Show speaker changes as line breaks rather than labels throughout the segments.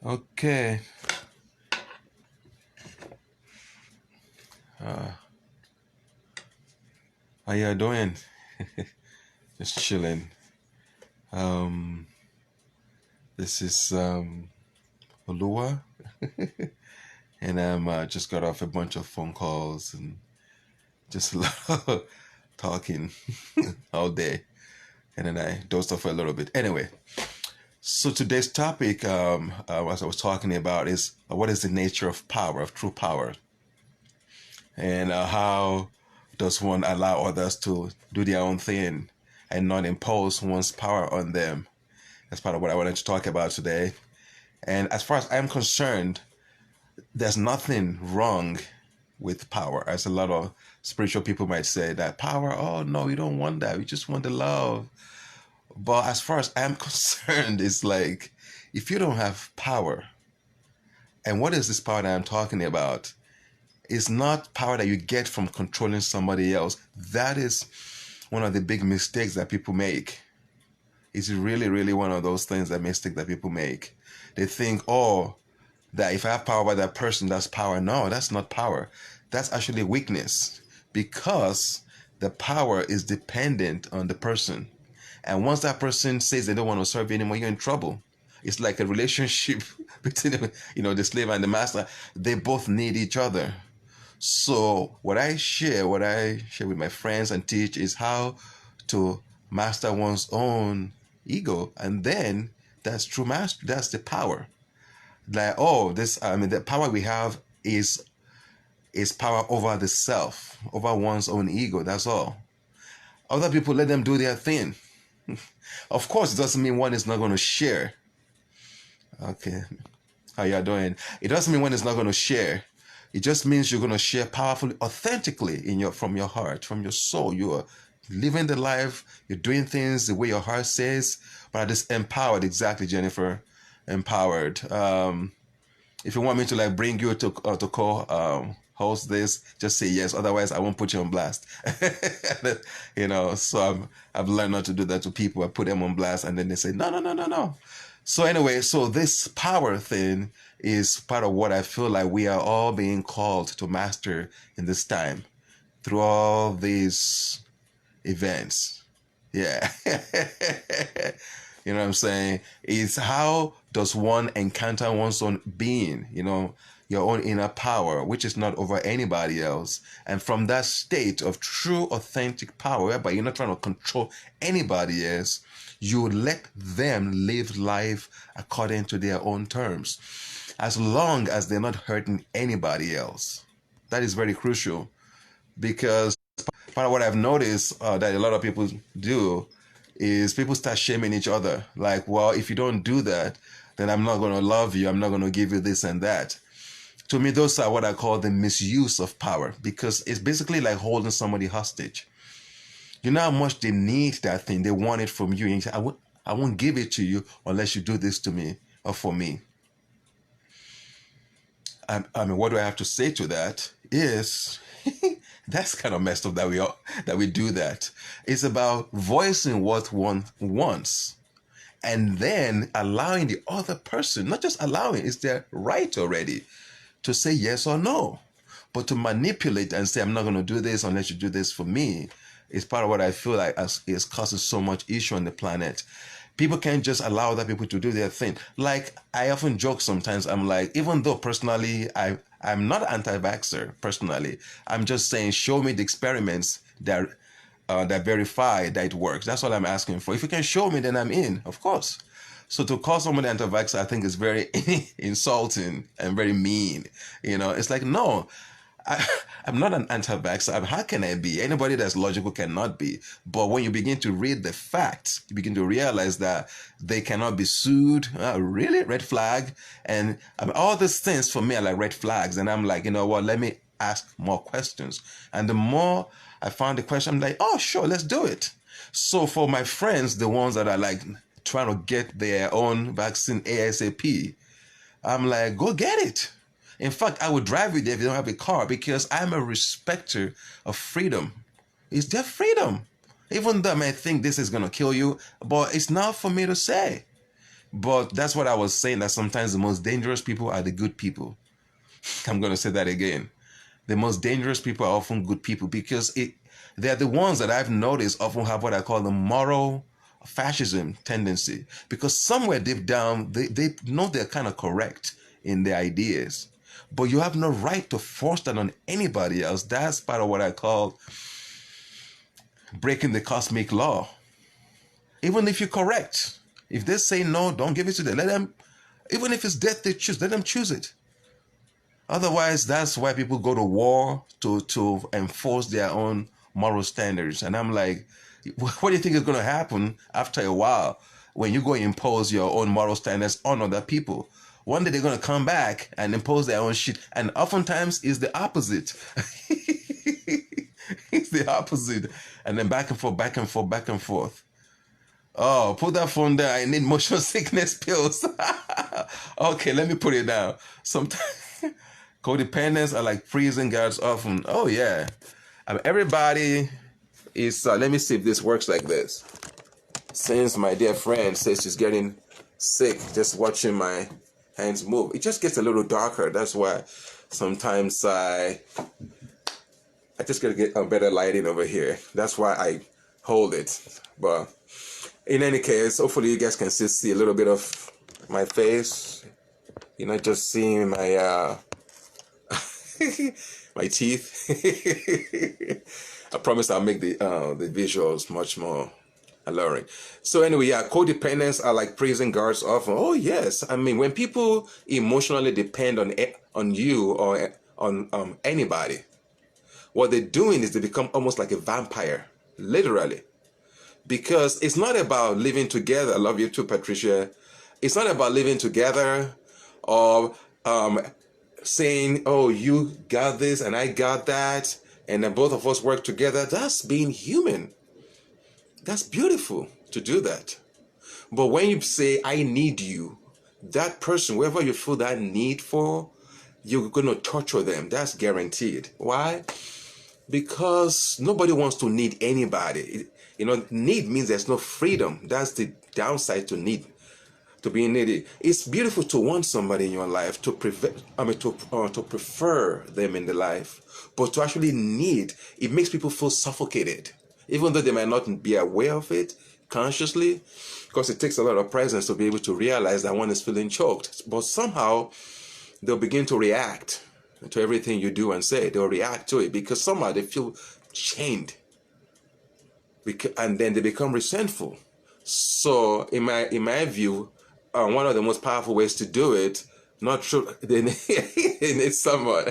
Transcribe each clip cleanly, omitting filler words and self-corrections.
Okay. Uh, how you doing? Just chilling. Um, this is Olua, and I'm just got off a bunch of phone calls and just a lot of talking all day, and then I dozed off for a little bit. Anyway, so today's topic, as I was talking about, is what is the nature of power, of true power, and how does one allow others to do their own thing and not impose one's power on them? That's part of what I wanted to talk about today. And as far as I'm concerned, there's nothing wrong with power. As a lot of spiritual people might say, that power, oh no, we don't want that. We just want the love. But as far as I'm concerned, it's like if you don't have power, and what is this power that I'm talking about? It's not power that you get from controlling somebody else. That is one of the big mistakes that people make. It's really, really one of those things, that mistake that people make. They think, oh, that if I have power by that person, that's power. No, that's not power. That's actually weakness, because the power is dependent on the person. And once that person says they don't want to serve you anymore, you're in trouble. It's like a relationship between the slave and the master. They both need each other. So what I share with my friends and teach is how to master one's own ego, and then that's true mastery. That's the power. Like, oh, the power we have is power over the self, over one's own ego. That's all. Other people, let them do their thing. Of course, it doesn't mean one is not going to share. Okay, how you doing? It doesn't mean one is not going to share. It just means you're going to share powerfully, authentically from your heart, from your soul. You are living the life. You're doing things the way your heart says, but are just empowered. Exactly, Jennifer, empowered. If you want me to bring you to host this, just say yes. Otherwise, I won't put you on blast. So I've learned not to do that to people. I put them on blast, and then they say no, no, no, no, no. So anyway, so this power thing is part of what I feel like we are all being called to master in this time through all these events. Yeah. You know what I'm saying? It's how does one encounter one's own being, your own inner power, which is not over anybody else. And from that state of true, authentic power, whereby you're not trying to control anybody else, you let them live life according to their own terms, as long as they're not hurting anybody else. That is very crucial, because part of what I've noticed that a lot of people do is people start shaming each other. Like, well, if you don't do that, then I'm not going to love you. I'm not going to give you this and that. To me, those are what I call the misuse of power, because it's basically like holding somebody hostage. You know how much they need that thing. They want it from you. And you say, I won't give it to you unless you do this to me or for me. What do I have to say to that is that's kind of messed up that we do that. It's about voicing what one wants, and then allowing the other person, not just allowing, it's their right already to say yes or no. But to manipulate and say, I'm not going to do this unless you do this for me, is part of what I feel like is causing so much issue on the planet. People can't just allow other people to do their thing. Like, I often joke sometimes, I'm like, even though personally I'm not anti-vaxxer personally, I'm just saying, show me the experiments that verify that it works. That's all I'm asking for. If you can show me, then I'm in, of course. So to call someone anti-vaxxer, I think is very insulting and very mean. It's like, no, I'm not an anti-vaxxer. How can I be? Anybody that's logical cannot be. But when you begin to read the facts, you begin to realize that they cannot be sued. Really? Red flag? And all these things for me are like red flags. And I'm like, you know what? Let me ask more questions. And the more I found the question, I'm like, oh, sure, let's do it. So for my friends, the ones that are like trying to get their own vaccine ASAP, I'm like, go get it. In fact, I would drive you there if you don't have a car, because I'm a respecter of freedom. It's their freedom. Even though I may think this is going to kill you, but it's not for me to say. But that's what I was saying, that sometimes the most dangerous people are the good people. I'm going to say that again. The most dangerous people are often good people, because they're the ones that I've noticed often have what I call the moral fascism tendency. Because somewhere deep down, they know they're kind of correct in their ideas. But you have no right to force that on anybody else. That's part of what I call breaking the cosmic law. Even if you're correct, if they say no, don't give it to them. Let them, even if it's death they choose, let them choose it. Otherwise, that's why people go to war, to enforce their own moral standards. And I'm like, what do you think is going to happen after a while when you go impose your own moral standards on other people? One day they're going to come back and impose their own shit. And oftentimes it's the opposite. It's the opposite. And then back and forth, back and forth, back and forth. Oh, put that phone down. I need motion sickness pills. Okay, let me put it down. Sometimes codependents are like prison guards often. Oh, yeah. Everybody is, let me see if this works like this. Since my dear friend says she's getting sick just watching my hands move, it just gets a little darker. That's why sometimes I just gotta get a better lighting over here. That's why I hold it. But in any case, hopefully you guys can still see a little bit of my face. You're not just seeing my my teeth. I promise I'll make the visuals much more alluring. So anyway, yeah, codependents are like prison guards often. Oh yes, I mean, when people emotionally depend on you or on anybody, what they're doing is they become almost like a vampire, literally. Because it's not about living together. I love you too, Patricia. It's not about living together or saying, oh, you got this and I got that, and then both of us work together. That's being human. That's beautiful to do that. But when you say, I need you, that person, whoever you feel that need for, you're going to torture them. That's guaranteed. Why? Because nobody wants to need anybody. Need means there's no freedom. That's the downside to need, to being needy. It's beautiful to want somebody in your life, to prefer them in the life, but to actually need, it makes people feel suffocated, even though they might not be aware of it consciously, because it takes a lot of presence to be able to realize that one is feeling choked. But somehow they'll begin to react to everything you do and say. They'll react to it because somehow they feel chained, and then they become resentful. So in my view, one of the most powerful ways to do it, not true, they need someone.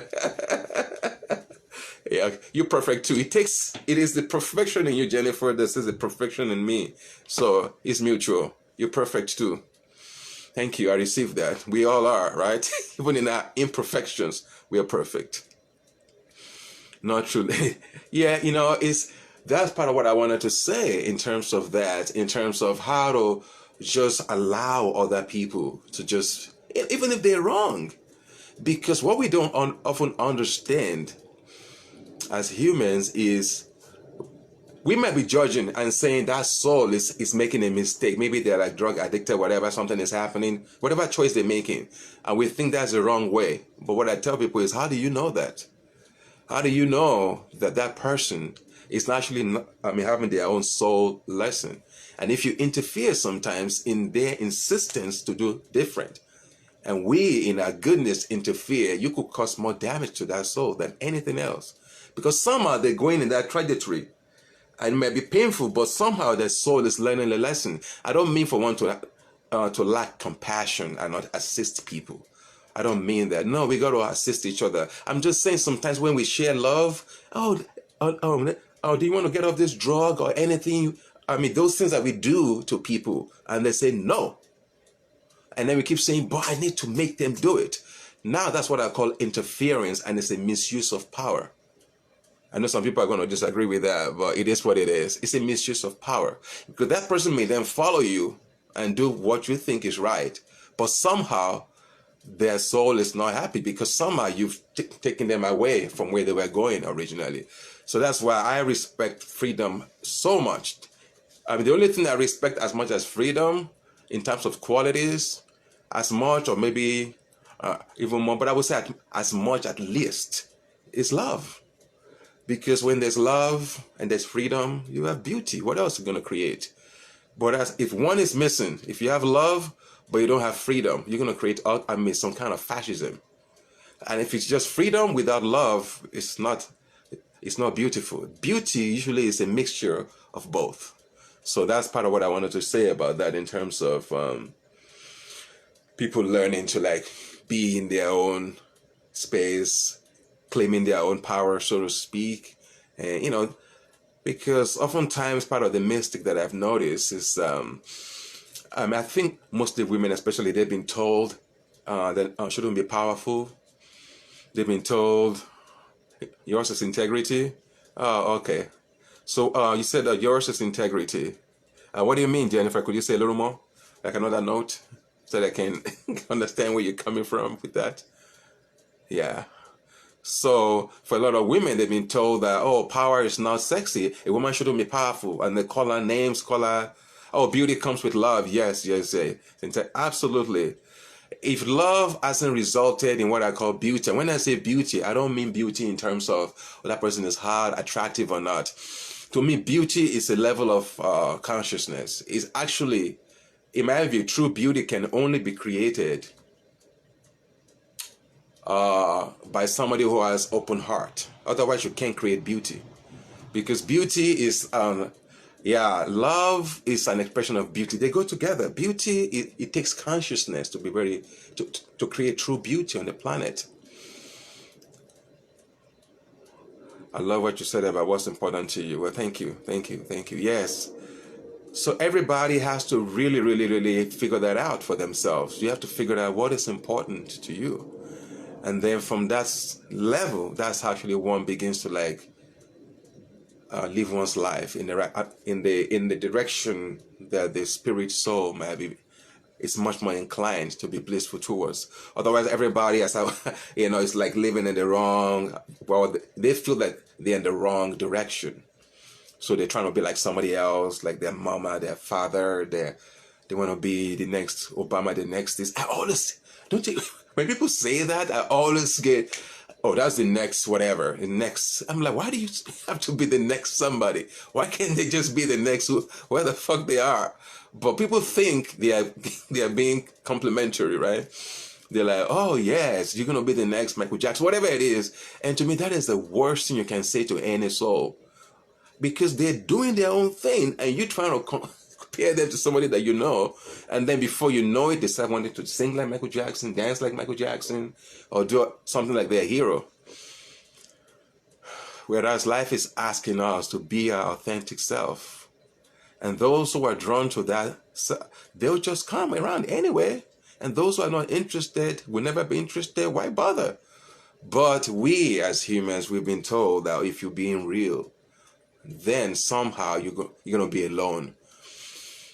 Yeah, you're perfect too. It is the perfection in you, Jennifer, that says the perfection in me. So it's mutual. You're perfect too. Thank you. I received that. We all are, right? Even in our imperfections, we are perfect. Not true. Yeah, that's part of what I wanted to say in terms of that, in terms of how to just allow other people to just, even if they're wrong, because what we don't often understand as humans is we might be judging and saying that soul is making a mistake. Maybe they're like drug addicted, whatever, something is happening, whatever choice they're making, and we think that's the wrong way. But what I tell people is, how do you know that? How do you know that that person is actually having their own soul lesson? And if you interfere sometimes in their insistence to do different, and we in our goodness interfere, you could cause more damage to that soul than anything else. Because somehow they're going in that trajectory. And it may be painful, but somehow their soul is learning a lesson. I don't mean for one to lack compassion and not assist people. I don't mean that. No, we got to assist each other. I'm just saying sometimes when we share love, do you want to get off this drug or anything? Those things that we do to people, and they say no. And then we keep saying, but I need to make them do it. Now that's what I call interference, and it's a misuse of power. I know some people are going to disagree with that, but it is what it is. It's a misuse of power. Because that person may then follow you and do what you think is right, but somehow their soul is not happy because somehow you've taken them away from where they were going originally. So that's why I respect freedom so much. The only thing I respect as much as freedom in terms of qualities, as much or maybe even more, but I would say as much at least, is love. Because when there's love and there's freedom, you have beauty. What else are you going to create? But if one is missing, if you have love, but you don't have freedom, you're going to create, some kind of fascism. And if it's just freedom without love, it's not beautiful. Beauty usually is a mixture of both. So that's part of what I wanted to say about that in terms of people learning to like be in their own space, claiming their own power, so to speak. And, because oftentimes part of the mystic that I've noticed is, I think most of the women, especially, they've been told that shouldn't be powerful. They've been told yours is integrity. Oh, okay. So you said that yours is integrity. What do you mean, Jennifer? Could you say a little more? Like another note? So that I can understand where you're coming from with that? Yeah. So for a lot of women, they've been told that, oh, power is not sexy. A woman shouldn't be powerful. And they call her names, oh, beauty comes with love. Yes. Absolutely. If love hasn't resulted in what I call beauty, and when I say beauty, I don't mean beauty in terms of whether that person is hard, attractive or not. To me, beauty is a level of consciousness. It's actually, in my view, true beauty can only be created by somebody who has open heart. Otherwise, you can't create beauty. Because beauty is, love is an expression of beauty. They go together. Beauty, it takes consciousness to create true beauty on the planet. I love what you said about what's important to you. Well, thank you. Yes. So everybody has to really, really, really figure that out for themselves. You have to figure out what is important to you. And then from that level, that's actually one begins to like live one's life in the direction that the spirit soul maybe is much more inclined to be blissful towards. Otherwise, everybody, is like living in the wrong. Well, they feel that they're in the wrong direction, so they're trying to be like somebody else, like their mama, their father. They want to be the next Obama, the next this. I always don't you. When people say that, I always get, oh, that's the next whatever, the next. I'm like, why do you have to be the next somebody? Why can't they just be the next where the fuck they are? But people think they are being complimentary, right? They're like, oh yes, you're gonna be the next Michael Jackson, whatever it is. And to me, that is the worst thing you can say to any soul, because they're doing their own thing, and you're trying to compare them to somebody that you know, and then before you know it, they start wanting to sing like Michael Jackson, dance like Michael Jackson, or do something like their hero. Whereas life is asking us to be our authentic self. And those who are drawn to that, they'll just come around anyway. And those who are not interested will never be interested. Why bother? But we as humans, we've been told that if you're being real, then somehow you're going to be alone.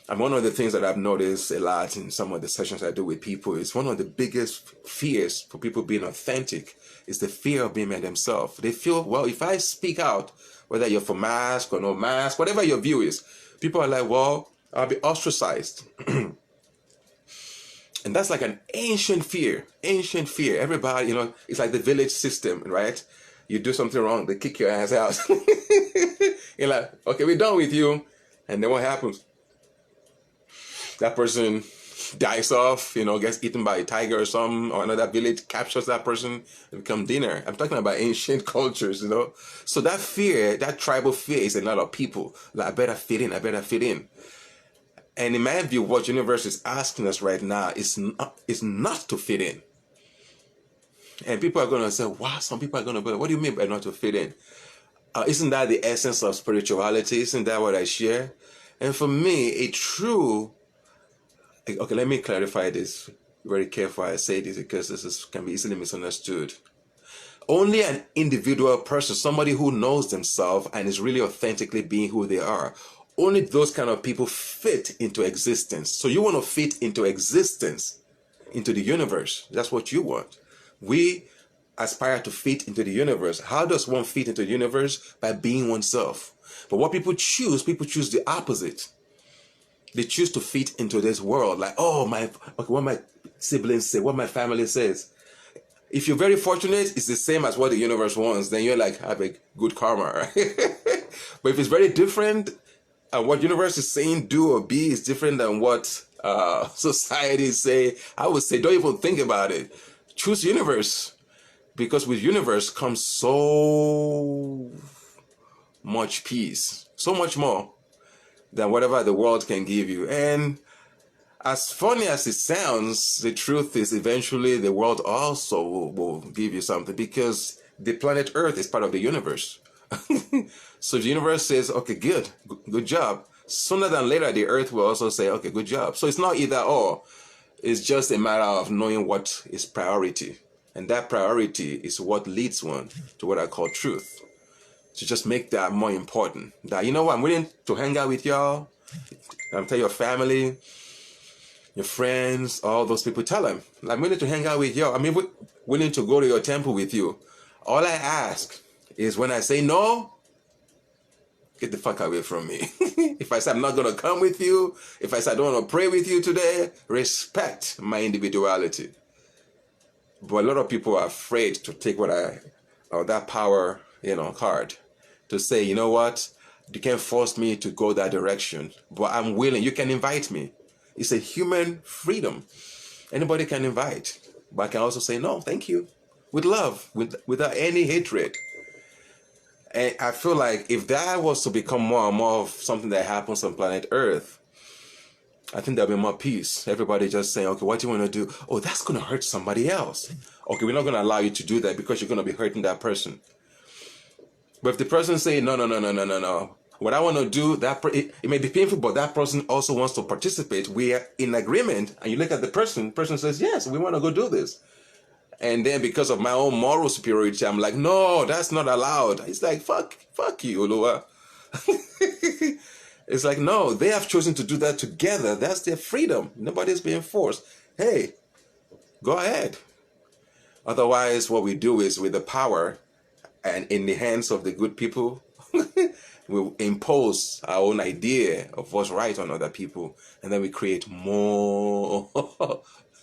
And one of the things that I've noticed a lot in some of the sessions I do with people is one of the biggest fears for people being authentic is the fear of being by themselves. They feel, well, if I speak out, whether you're for mask or no mask, whatever your view is, people are like, well, I'll be ostracized. And that's like an ancient fear. Everybody, it's like the village system, right? You do something wrong, they kick your ass out. You're like, okay, we're done with you. And then what happens? That person dies off, gets eaten by a tiger or something, or another village captures that person and become dinner. I'm talking about ancient cultures, So that fear, that tribal fear is in a lot of people. Like, I better fit in. And in my view, what universe is asking us right now is not to fit in. And people are going to say, wow, some people are going to be, what do you mean by not to fit in? Isn't that the essence of spirituality? Isn't that what I share? And for me, okay, let me clarify this very careful. I say this because this can be easily misunderstood. Only an individual person, somebody who knows themselves and is really authentically being who they are, only those kind of people fit into existence. So you want to fit into existence, into the universe. That's what you want. We aspire to fit into the universe. How does one fit into the universe? By being oneself. But what people choose the opposite. They choose to fit into this world. Like, oh, what my siblings say, what my family says. If you're very fortunate, it's the same as what the universe wants. Then you're like, have a good karma, right? But if it's very different, and what universe is saying do or be is different than what society say, I would say don't even think about it. Choose universe, because with universe comes so much peace, so much more than whatever the world can give you. And as funny as it sounds, the truth is eventually the world also will give you something, because the planet Earth is part of the universe. So the universe says, okay, good job. Sooner than later, the Earth will also say, okay, good job. So it's not either or. It's just a matter of knowing what is priority. And that priority is what leads one to what I call truth. So just make that more important. That, you know what, I'm willing to hang out with y'all. I'm tell your family, your friends, all those people, tell them, I'm willing to hang out with you. I'm willing to go to your temple with you. All I ask is when I say no, get the fuck away from me. If I say I'm not going to come with you, if I say I don't want to pray with you today, respect my individuality. But a lot of people are afraid to take that power, card, to say, you know what, you can't force me to go that direction, but I'm willing. You can invite me. It's a human freedom. Anybody can invite, but I can also say no, thank you, with love, without any hatred. And I feel like if that was to become more and more of something that happens on planet Earth, I think there'll be more peace. Everybody just saying, okay, what do you want to do? Oh, that's going to hurt somebody else. Okay, we're not going to allow you to do that because you're going to be hurting that person. But if the person say, no, what I want to do, it may be painful, but that person also wants to participate. We are in agreement, and you look at the person says, yes, we want to go do this. And then because of my own moral superiority, I'm like, no, that's not allowed. It's like, fuck you, Oluwa. It's like, no, they have chosen to do that together. That's their freedom. Nobody's being forced. Hey, go ahead. Otherwise, what we do is with the power and in the hands of the good people, we impose our own idea of what's right on other people. And then we create more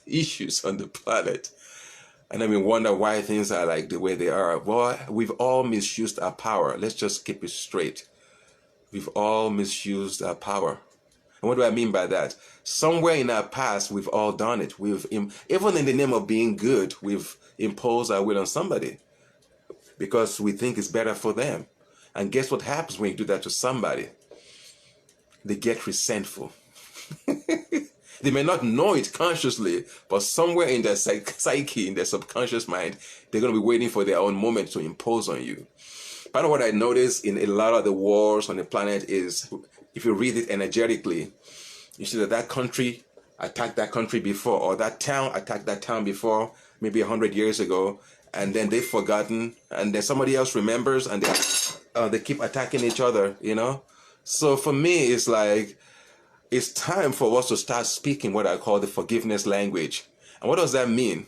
issues on the planet. And then we wonder why things are like the way they are. Well, we've all misused our power. Let's just keep it straight. We've all misused our power. And what do I mean by that? Somewhere in our past, we've all done it. Even in the name of being good, we've imposed our will on somebody because we think it's better for them. And guess what happens when you do that to somebody? They get resentful. They may not know it consciously, but somewhere in their psyche, in their subconscious mind, they're going to be waiting for their own moment to impose on you. Part of what I notice in a lot of the wars on the planet is, if you read it energetically, you see that country attacked that country before, or that town attacked that town before, maybe 100 years ago, and then they've forgotten, and then somebody else remembers, and they keep attacking each other, So for me, it's like, it's time for us to start speaking what I call the forgiveness language. And what does that mean?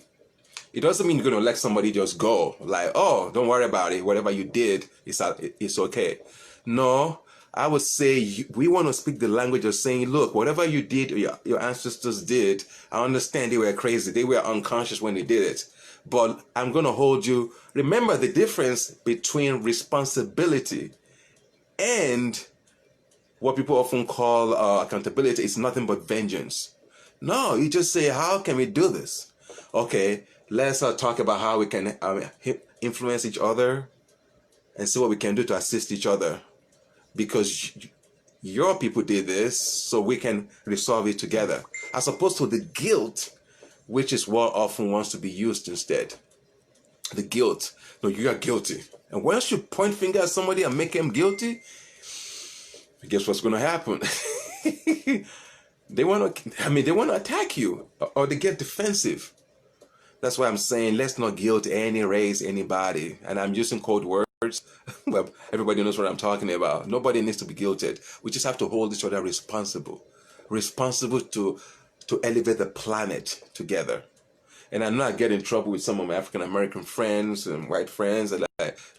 It doesn't mean you're going to let somebody just go. Like, oh, don't worry about it. Whatever you did, it's okay. No, I would say we want to speak the language of saying, look, whatever you did, your ancestors did, I understand they were crazy. They were unconscious when they did it. But I'm going to hold you. Remember the difference between responsibility and what people often call accountability is nothing but vengeance. No, you just say, how can we do this? Okay, let's talk about how we can influence each other and see what we can do to assist each other. Because your people did this, so we can resolve it together. As opposed to the guilt, which is what often wants to be used instead. The guilt. No, you are guilty. And once you point finger at somebody and make them guilty, guess what's going to happen? They want to attack you, or they get defensive. That's why I'm saying, let's not guilt any race, anybody. And I'm using code words, but everybody knows what I'm talking about. Nobody needs to be guilted. We just have to hold each other responsible to elevate the planet together. And I'm not getting in trouble with some of my African American friends and white friends, and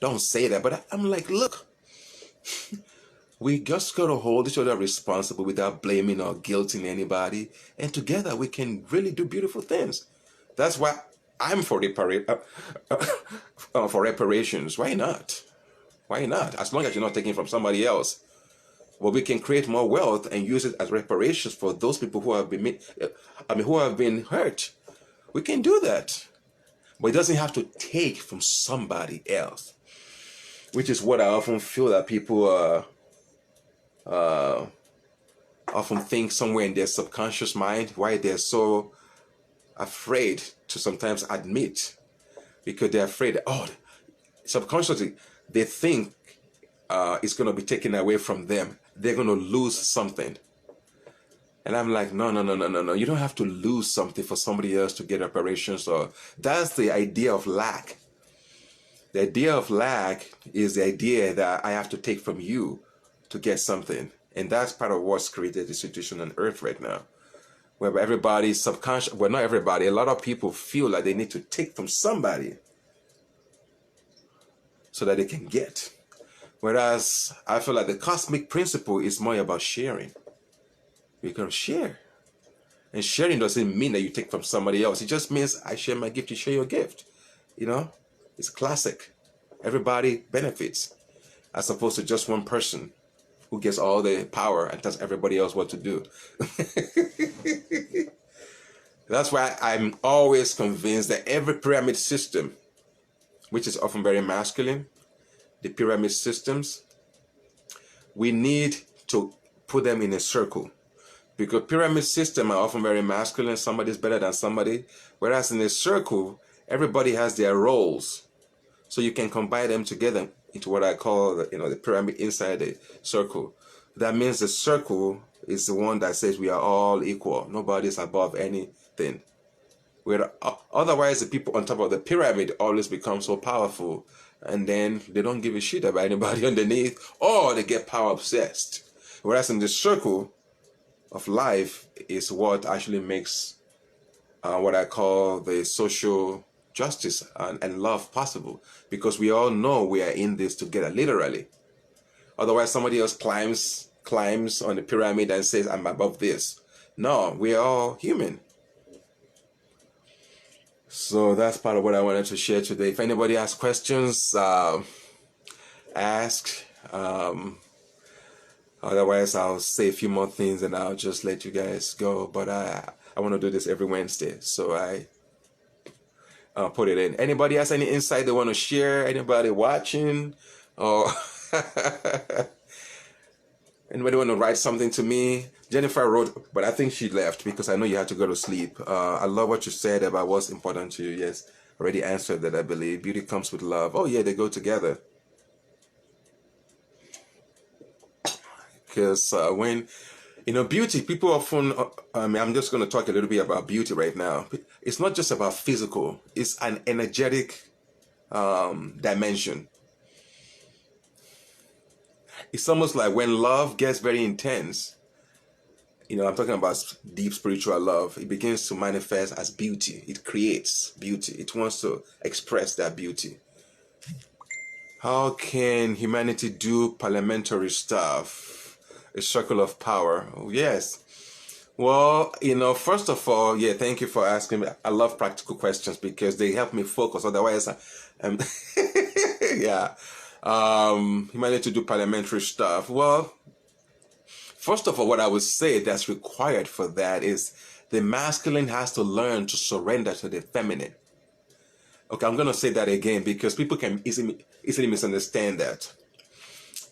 don't say that. But I'm like, look. We just got to hold each other responsible without blaming or guilting anybody. And together we can really do beautiful things. That's why I'm for reparations. Why not? Why not? As long as you're not taking from somebody else. Well, we can create more wealth and use it as reparations for those people who have who have been hurt. We can do that. But it doesn't have to take from somebody else, which is what I often feel that people often think somewhere in their subconscious mind why they're so afraid to sometimes admit, because they're afraid, oh, subconsciously they think it's going to be taken away from them. They're going to lose something. And I'm like, no, no, no, no, no, no. You don't have to lose something for somebody else to get reparations. Or that's the idea of lack. The idea of lack is the idea that I have to take from you to get something. And that's part of what's created the situation on earth right now, where everybody's subconscious, well, not everybody, a lot of people feel like they need to take from somebody so that they can get. Whereas I feel like the cosmic principle is more about sharing. We can share. And sharing doesn't mean that you take from somebody else. It just means I share my gift, you share your gift. You know, it's classic. Everybody benefits, as opposed to just one person who gets all the power and tells everybody else what to do. That's why I'm always convinced that every pyramid system, which is often very masculine, the pyramid systems, we need to put them in a circle. Because pyramid systems are often very masculine, somebody's better than somebody. Whereas in a circle, everybody has their roles. So you can combine them together into what I call the pyramid inside the circle. That means the circle is the one that says we are all equal. Nobody's above anything. Otherwise, the people on top of the pyramid always become so powerful, and then they don't give a shit about anybody underneath, or they get power obsessed. Whereas in the circle of life is what actually makes what I call the social justice and love possible, because we all know we are in this together, literally. Otherwise, somebody else climbs on the pyramid and says, I'm above this. No, we are all human. So that's part of what I wanted to share today. If anybody has questions, ask. Otherwise, I'll say a few more things and I'll just let you guys go. But I want to do this every Wednesday, so I'll put it in. Anybody has any insight they want to share? Anybody watching? Or anybody want to write something to me? Jennifer wrote, but I think she left because I know you had to go to sleep. I love what you said about what's important to you. Yes, already answered that, I believe. Beauty comes with love. Oh, yeah, they go together. Because when, beauty, people often, I'm just going to talk a little bit about beauty right now. It's not just about physical. It's an energetic dimension. It's almost like when love gets very intense, I'm talking about deep spiritual love, it begins to manifest as beauty. It creates beauty. It wants to express that beauty. How can humanity do parliamentary stuff? A circle of power. Oh, yes. Well, first of all, yeah, thank you for asking me. I love practical questions because they help me focus. Otherwise, yeah. Humanity do parliamentary stuff. Well, first of all, what I would say that's required for that is the masculine has to learn to surrender to the feminine. Okay, I'm going to say that again because people can easily misunderstand that.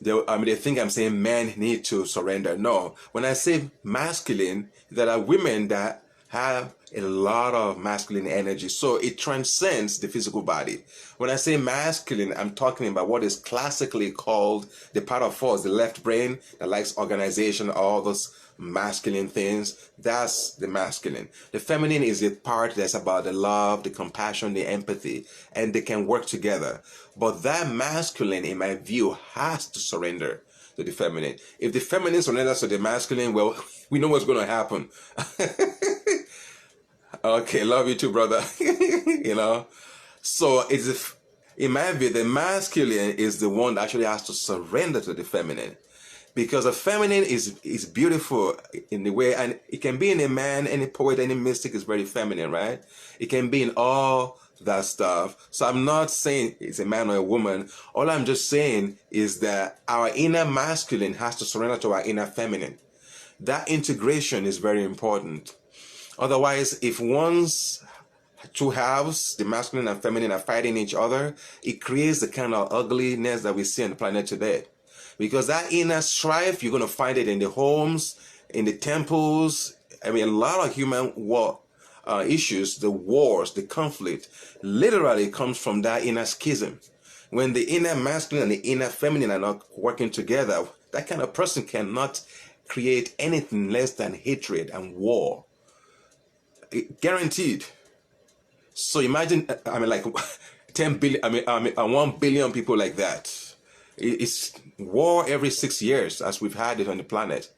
They think I'm saying men need to surrender. No, when I say masculine, there are women that have a lot of masculine energy, so it transcends the physical body. When I say masculine, I'm talking about what is classically called the part of force, the left brain that likes organization, all those masculine things. That's the masculine. The feminine is the part that's about the love, the compassion, the empathy, and they can work together. But that masculine, in my view, has to surrender to the feminine. If the feminine surrenders to the masculine, well, we know what's going to happen. Okay, love you too, brother. So in my view, the masculine is the one that actually has to surrender to the feminine. Because a feminine is beautiful in the way, and it can be in a man, any poet, any mystic is very feminine, right? It can be in all that stuff. So I'm not saying it's a man or a woman. All I'm just saying is that our inner masculine has to surrender to our inner feminine. That integration is very important. Otherwise, if one's two halves, the masculine and feminine, are fighting each other, it creates the kind of ugliness that we see on the planet today. Because that inner strife, you're going to find it in the homes, in the temples. I mean, a lot of human war issues, the wars, the conflict, literally comes from that inner schism. When the inner masculine and the inner feminine are not working together, that kind of person cannot create anything less than hatred and war. Guaranteed. So imagine, I mean, like 10 billion, I mean, 1 billion people like that. It's war every 6 years, as we've had it on the planet.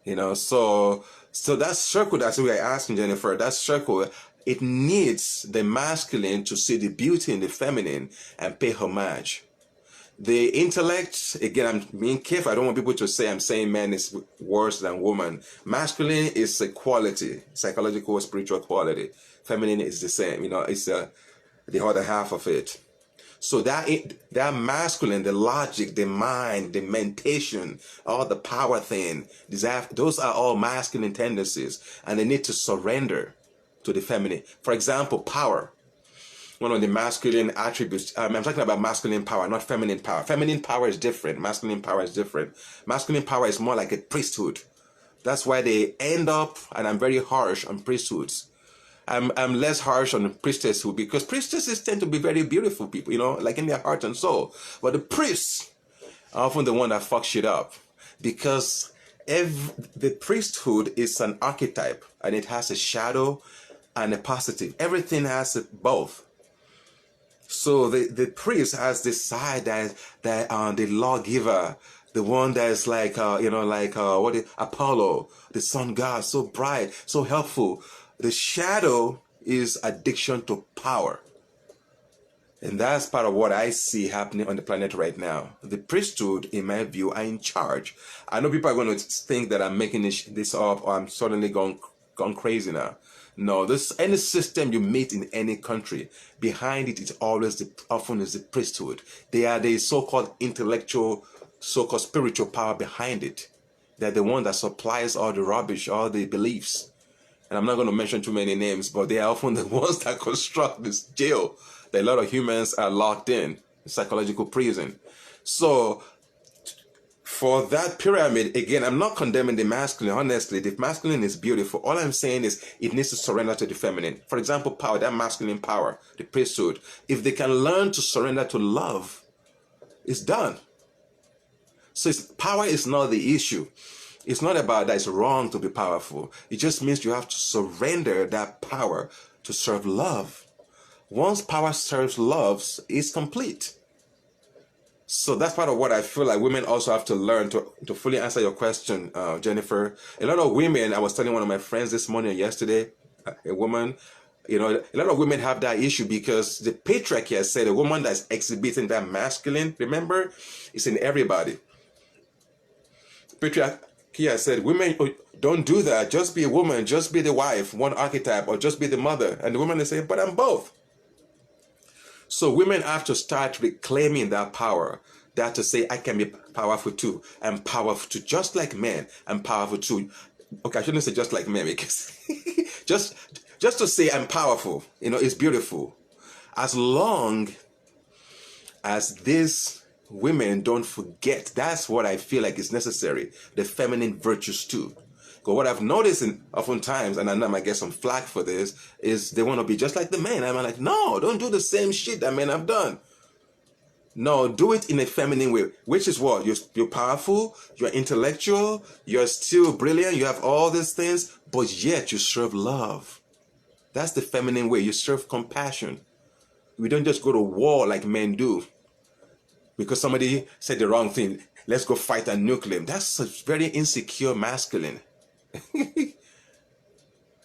You know, so that circle, that's what we're asking, Jennifer, that circle, it needs the masculine to see the beauty in the feminine and pay homage. The intellect, again, I'm being careful. I don't want people to say I'm saying man is worse than woman. Masculine is a quality, psychological, spiritual quality. Feminine is the same, you know, it's the other half of it. So that masculine, the logic, the mind, the mentation, all the power thing, those are all masculine tendencies, and they need to surrender to the feminine. For example, power. One of the masculine attributes, I'm talking about masculine power, not feminine power. Feminine power is different. Masculine power is different. Masculine power is more like a priesthood. That's why they end up, and I'm very harsh on priesthoods. I'm less harsh on the priestesshood, because priestesses tend to be very beautiful people, you know, like in their heart and soul. But the priests are often the one that fucks shit up, because the priesthood is an archetype, and it has a shadow and a positive. Everything has both. So the priest has this side that the lawgiver, the one that is like Apollo, the sun god, so bright, so helpful. The shadow is addiction to power. And that's part of what I see happening on the planet right now. The priesthood, in my view, are in charge. I know people are going to think that I'm making this up, or I'm suddenly gone crazy now. No, any system you meet in any country, behind it is always often is the priesthood. They are the so-called intellectual, so-called spiritual power behind it. They're the one that supplies all the rubbish, all the beliefs. And I'm not going to mention too many names, but they are often the ones that construct this jail that a lot of humans are locked in, psychological prison. So for that pyramid, again, I'm not condemning the masculine. Honestly, the masculine is beautiful. All I'm saying is it needs to surrender to the feminine. For example, power, that masculine power, the priesthood. If they can learn to surrender to love, it's done. So power is not the issue. It's not about that it's wrong to be powerful. It just means you have to surrender that power to serve love. Once power serves love, it's complete. So that's part of what I feel like women also have to learn to fully answer your question, Jennifer. A lot of women, I was telling one of my friends this morning or yesterday, a woman, you know, a lot of women have that issue because the patriarchy has said a woman that's exhibiting that masculine, remember, it's in everybody. Patriarchy has said, women, don't do that. Just be a woman. Just be the wife, one archetype, or just be the mother. And the woman is saying, but I'm both. So women have to start reclaiming that power. That to say, I can be powerful too. I'm powerful too. Just like men, I'm powerful too. Okay, I shouldn't say just like men, because just to say I'm powerful, you know, is beautiful. As long as these women don't forget, that's what I feel like is necessary, the feminine virtues too. Because what I've noticed oftentimes, and I know I might get some flack for this, is they want to be just like the men. I'm like, no, don't do the same shit that men have done. No, do it in a feminine way, which is what? You're powerful, you're intellectual, you're still brilliant, you have all these things, but yet you serve love. That's the feminine way. You serve compassion. We don't just go to war like men do. Because somebody said the wrong thing, let's go fight and nuke them. That's a very insecure masculine.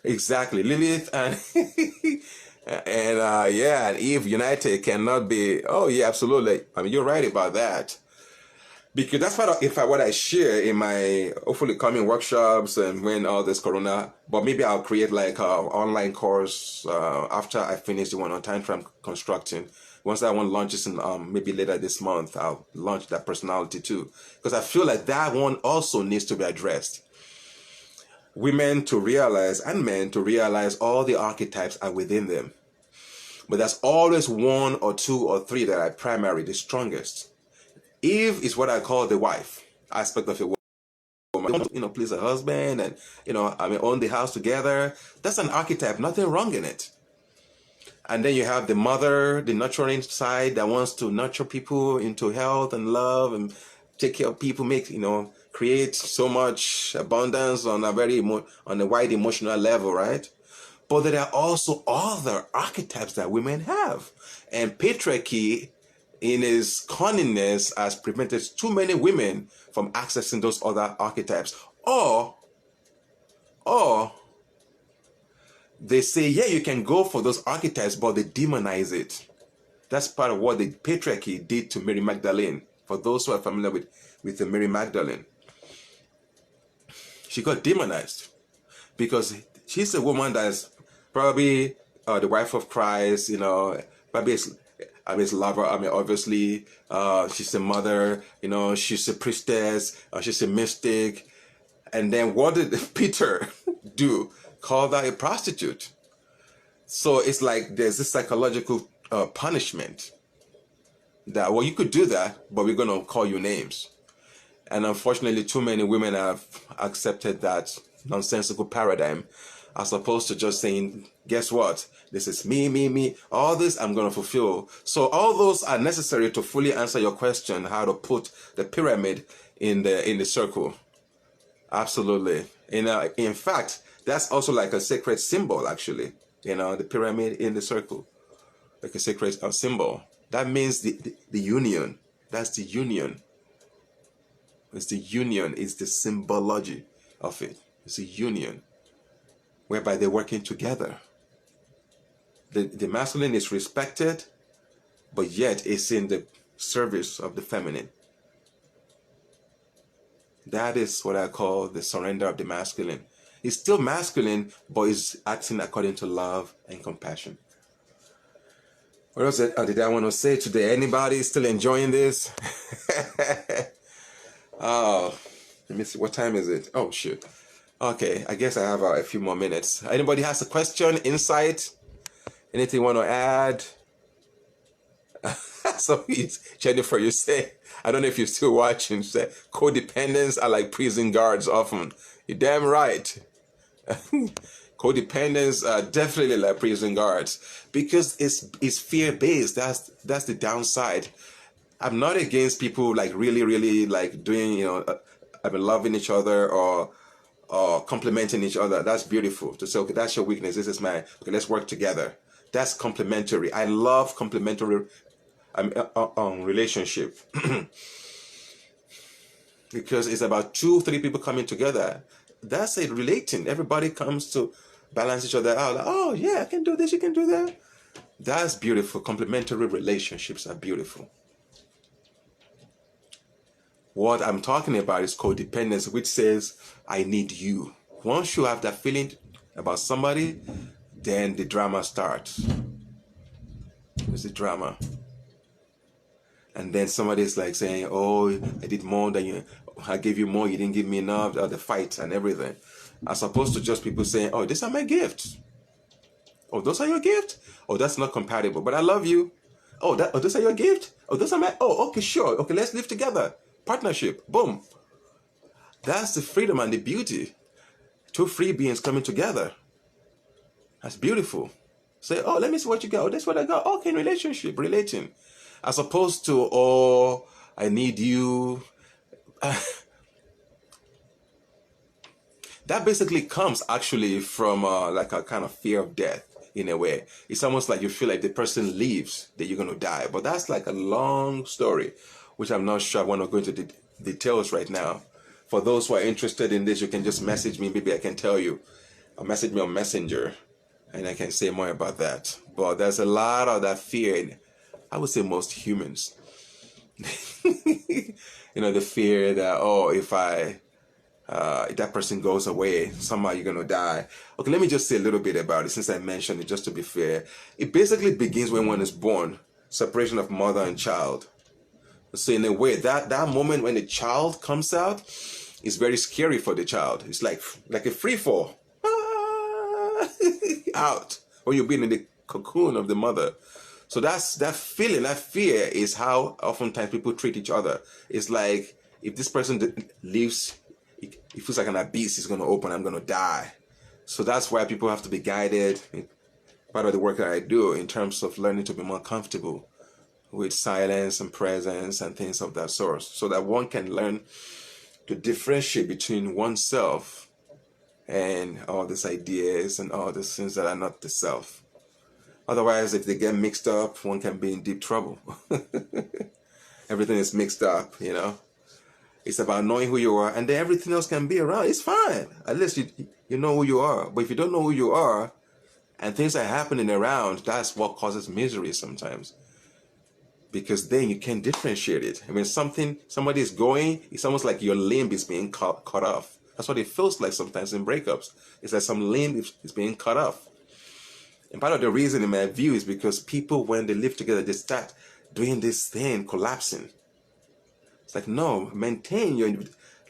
Exactly. Lilith and and Eve united cannot be. Oh yeah, absolutely. I mean, you're right about that. Because that's part of, in fact, what I share in my hopefully coming workshops and when all this corona. But maybe I'll create like an online course after I finish the one on time frame constructing. Once that one launches in maybe later this month, I'll launch that personality too. Because I feel like that one also needs to be addressed. Women to realize and men to realize all the archetypes are within them. But there's always one or two or three that are primary, the strongest. Eve is what I call the wife aspect of a woman. Please her husband and, own the house together. That's an archetype, nothing wrong in it. And then you have the mother, the nurturing side that wants to nurture people into health and love and take care of people, create so much abundance on a wide emotional level, right? But there are also other archetypes that women have. And patriarchy, in its cunningness, has prevented too many women from accessing those other archetypes. Or they say, yeah, you can go for those archetypes, but they demonize it. That's part of what the patriarchy did to Mary Magdalene. For those who are familiar with the Mary Magdalene, she got demonized because she's a woman that's probably the wife of Christ, probably his lover. Obviously, she's a mother, she's a priestess, she's a mystic. And then what did Peter do? Call her a prostitute. So it's like there's this psychological punishment that, well, you could do that, but we're going to call you names. And unfortunately, too many women have accepted that nonsensical paradigm as opposed to just saying, guess what? This is me. All this I'm going to fulfill. So all those are necessary to fully answer your question, how to put the pyramid in the circle. Absolutely. In fact, that's also like a sacred symbol, actually. The pyramid in the circle, like a sacred symbol. That means the union. That's the union. It's the union. It's the symbology of it. It's a union whereby they're working together. The masculine is respected, but yet it's in the service of the feminine. That is what I call the surrender of the masculine. It's still masculine, but it's acting according to love and compassion. What else did I want to say today? Anybody still enjoying this? Oh, let me see. What time is it? Oh, shoot. Okay, I guess I have a few more minutes. Anybody has a question, insight, anything you want to add? So, Jennifer, you say, I don't know if you're still watching, say, codependents are like prison guards often. You're damn right. Codependents are definitely like prison guards because it's fear-based. That's the downside. I'm not against people like really like doing, loving each other or complimenting each other. That's beautiful. To say, okay, that's your weakness. This is mine. Okay, let's work together. That's complementary. I love complementary relationship because it's about 2-3 people coming together. That's it, relating. Everybody comes to balance each other out. Like, oh yeah, I can do this, you can do that. That's beautiful. Complementary relationships are beautiful. What I'm talking about is codependence, which says, I need you. Once you have that feeling about somebody, then the drama starts. There's the drama. And then somebody's like saying, oh, I did more than you. I gave you more, you didn't give me enough. The fight and everything. As opposed to just people saying, oh, these are my gifts. Oh, those are your gifts? Oh, that's not compatible, but I love you. Oh, those are your gifts? Oh, those are my... Oh, okay, sure. Okay, let's live together. Partnership. Boom. That's the freedom and the beauty. 2 free beings coming together. That's beautiful. Say, oh, let me see what you got. Oh, that's what I got. Okay, relationship, relating. As opposed to, oh, I need you. That basically comes actually from like a kind of fear of death in a way. It's almost like you feel like the person leaves, that you're going to die. But that's like a long story, which I'm not sure I want to go into the details right now. For those who are interested in this, you can just message me. Maybe I can tell you. Or message me on Messenger, and I can say more about that. But there's a lot of that fear in, I would say, most humans. The fear that, oh, if that person goes away, somehow you're going to die. Okay, let me just say a little bit about it since I mentioned it, just to be fair. It basically begins when one is born, separation of mother and child. So in a way, that moment when the child comes out is very scary for the child. It's like a free fall. Out. Or you've been in the cocoon of the mother. So that's that feeling, that fear is how oftentimes people treat each other. It's like if this person leaves, it feels like an abyss is going to open, I'm going to die. So that's why people have to be guided. Part of the work that I do in terms of learning to be more comfortable with silence and presence and things of that sort, so that one can learn to differentiate between oneself and all these ideas and all these things that are not the self. Otherwise, if they get mixed up, one can be in deep trouble. Everything is mixed up, It's about knowing who you are, and then everything else can be around. It's fine. At least you know who you are. But if you don't know who you are, and things are happening around, that's what causes misery sometimes. Because then you can't differentiate it. I mean, somebody is going, it's almost like your limb is being cut off. That's what it feels like sometimes in breakups. It's like some limb is being cut off. And part of the reason, in my view, is because people, when they live together, they start doing this thing, collapsing. It's like, no, maintain your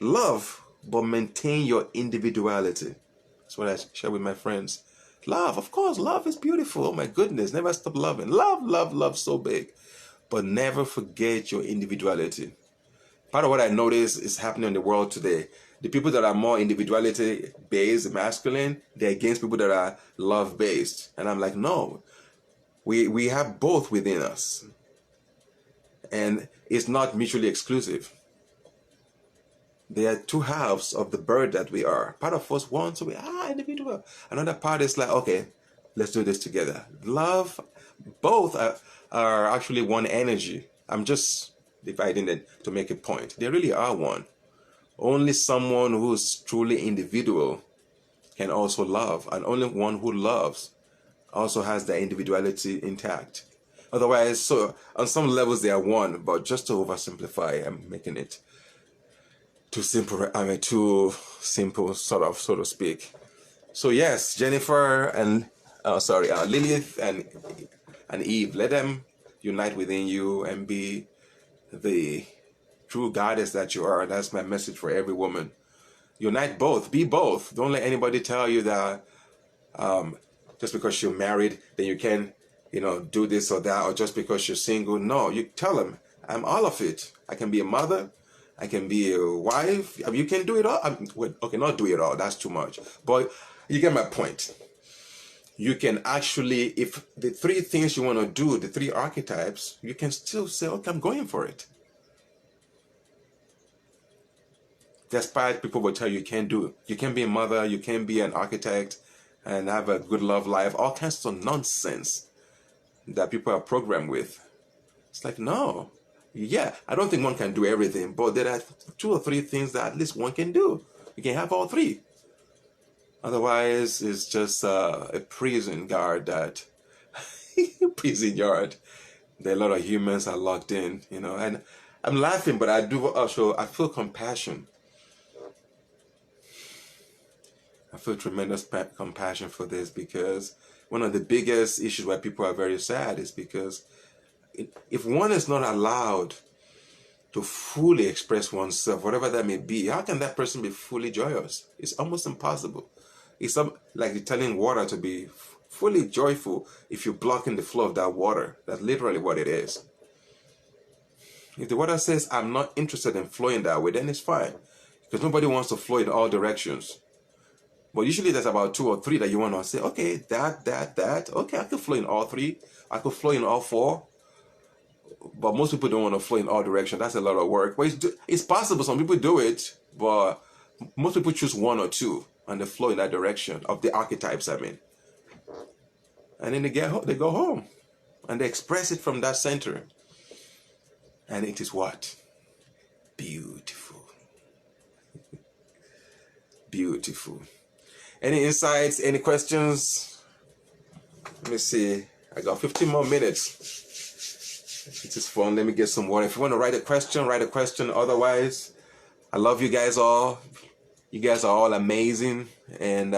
love, but maintain your individuality. That's what I share with my friends. Love, of course, love is beautiful. Oh my goodness, never stop loving. Love, so big. But never forget your individuality. Part of what I notice is happening in the world today. The people that are more individuality-based, masculine, they're against people that are love-based. And I'm like, no. We have both within us. And it's not mutually exclusive. There are two halves of the bird that we are. Part of us wants to be individual. Another part is like, okay, let's do this together. Love, both are actually one energy. I'm just dividing it to make a point. They really are one. Only someone who's truly individual can also love, and only one who loves also has their individuality intact. Otherwise, so on some levels they are one, but just to oversimplify, I'm making it too simple. Too simple, so to speak. So yes, Jennifer and Lilith and Eve, let them unite within you and be the true goddess that you are. That's my message for every woman. Unite both. Be both. Don't let anybody tell you that just because you're married, then you can, do this or that, or just because you're single. No, you tell them, I'm all of it. I can be a mother. I can be a wife. You can do it all. Okay, not do it all. That's too much. But you get my point. You can actually, if the three things you want to do, the three archetypes, you can still say, okay, I'm going for it. Despite people will tell you can't do it. You can be a mother, you can be an architect and have a good love life, all kinds of nonsense that people are programmed with. It's like, no. Yeah, I don't think one can do everything, but there are 2 or 3 things that at least one can do. You can have all 3. Otherwise, it's just a prison guard that, prison yard. There are a lot of humans are locked in, and I'm laughing, but I feel compassion. I feel tremendous compassion for this, because one of the biggest issues why people are very sad is because if one is not allowed to fully express oneself, whatever that may be, how can that person be fully joyous? It's almost impossible. It's like telling water to be fully joyful if you're blocking the flow of that water. That's literally what it is. If the water says, I'm not interested in flowing that way, then it's fine. Because nobody wants to flow in all directions. But usually there's about 2 or 3 that you want to say, okay, that. Okay, I can flow in all 3. I could flow in all 4. But most people don't want to flow in all directions. That's a lot of work. But it's possible. Some people do it, but most people choose 1 or 2 and they flow in that direction of the archetypes, I mean. And then they go home and they express it from that center. And it is what? Beautiful. Beautiful. Any insights? Any questions? Let me see. I got 15 more minutes. It is fun. Let me get some water. If you want to write a question, write a question. Otherwise, I love you guys all. You guys are all amazing. And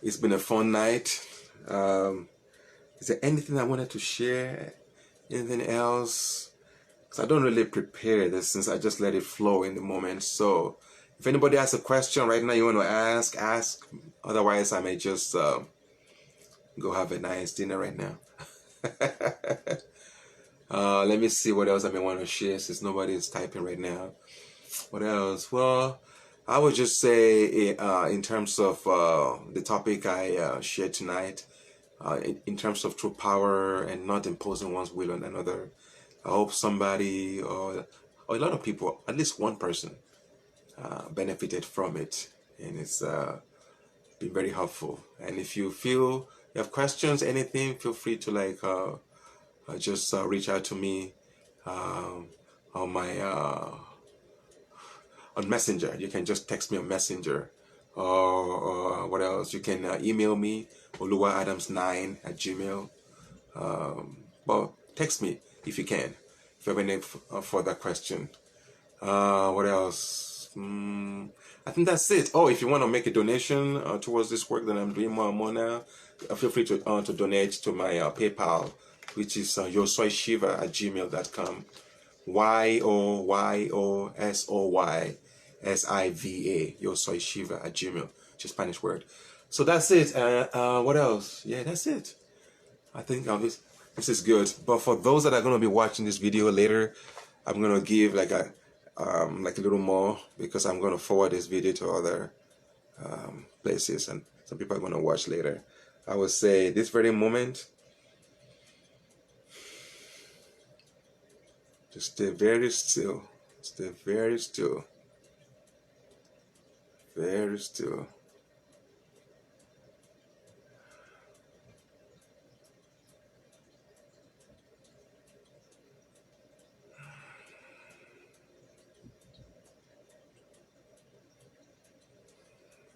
it's been a fun night. Is there anything I wanted to share? Anything else? Because I don't really prepare this since I just let it flow in the moment. So if anybody has a question right now you want to ask. Otherwise, I may just go have a nice dinner right now. Let me see what else I may want to share since nobody is typing right now. What else? Well, I would just say in terms of the topic I shared tonight, in terms of true power and not imposing one's will on another, I hope somebody or a lot of people, at least one person, benefited from it, and it's been very helpful. And if you feel you have questions, anything, feel free to just reach out to me on my on Messenger. You can just text me on Messenger, or what else? You can email me oluwaadams9@gmail. Well, text me if you can. If you have any further question. What else? I think that's it. Oh, if you want to make a donation towards this work that I'm doing more and more now, feel free to donate to my PayPal, which is yosoyshiva@gmail.com. YOYOSOYSIVA, yosoyshiva@gmail, which is Spanish word. So that's it. What else? Yeah, that's it. I think this is good. But for those that are going to be watching this video later, I'm going to give like a little more, because I'm going to forward this video to other places, and some people are going to watch later. I would say this very moment, just stay very still. Stay very still. Very still.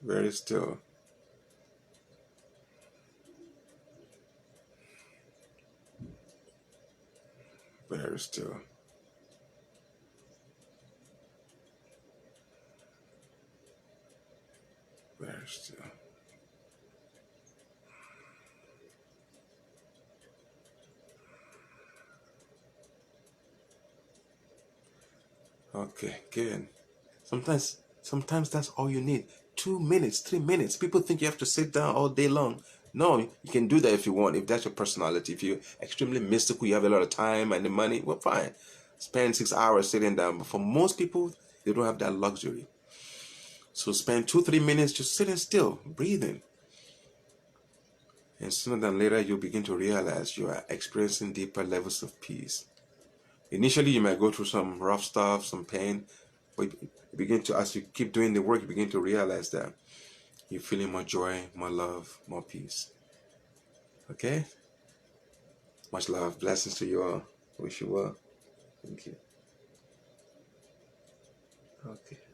Very still. Very still. Very still. Okay, good. Sometimes that's all you need. 2 minutes, 3 minutes. People think you have to sit down all day long. No, you can do that if you want. If that's your personality, if you're extremely mystical, you have a lot of time and the money, well, fine. Spend 6 hours sitting down. But for most people, they don't have that luxury. So spend 2-3 minutes just sitting still, breathing. And sooner than later, you'll begin to realize you are experiencing deeper levels of peace. Initially, you might go through some rough stuff, some pain, but you begin to, as you keep doing the work, you begin to realize that you're feeling more joy, more love, more peace. Okay? Much love. Blessings to you all. Wish you well. Thank you. Okay.